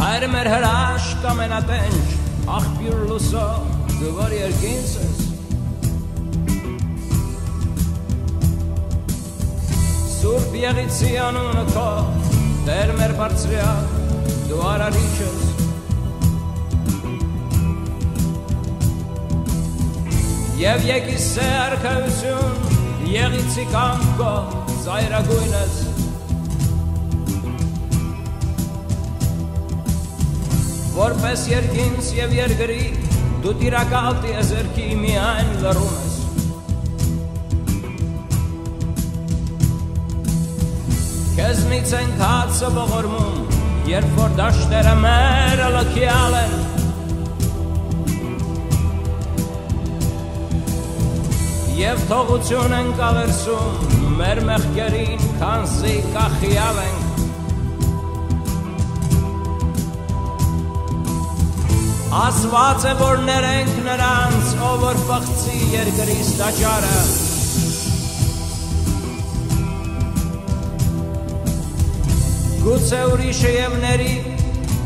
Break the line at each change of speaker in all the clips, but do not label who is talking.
Հայր մեր հրաշք ամենատենչ աղբյուր լուսո դու որ երկինս ես Սուրբ եղիցի անունը քո Տեր մեր բարձրյալ դու արարիչ ես Եվ եկիսե արքայություն եղիցի կամքո ծայրագույն ես Որպես երկինս և երկրի դու տիրակալ տիեզերքի միայն լռում ես Քեզնից ենք հացը ողորմում երբ որ դաշտերը մեր լքյալ են Եվ թողություն ենք ավերսում մեր մեղքերին քանզի կախյալ ենք Ասված է որ ներենք նրանց ով որ պղծի երկրից տաճարը Գուցե ուրիշը և ների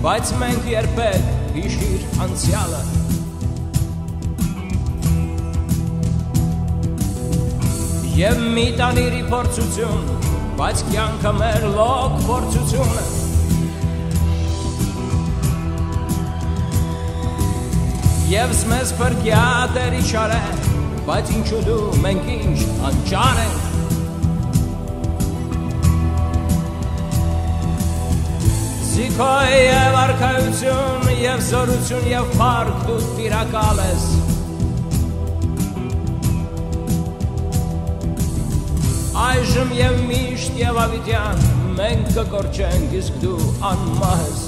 բայց մենք երբեք հիշիր անցյալը Եվ մի տանիրի փորձություն բայց կյանքը մեր լոկ փորձությունը Եվ զմեզ պրկյա տերի շար է, բայց ինչու դու մենք ինչ անճար ենք Զիքո և արքայություն և զորություն և պարկ դու տիրակալ ես Այժմ և միշտ և ավիտյան մենք կկորչենք իսկ դու անմահ ես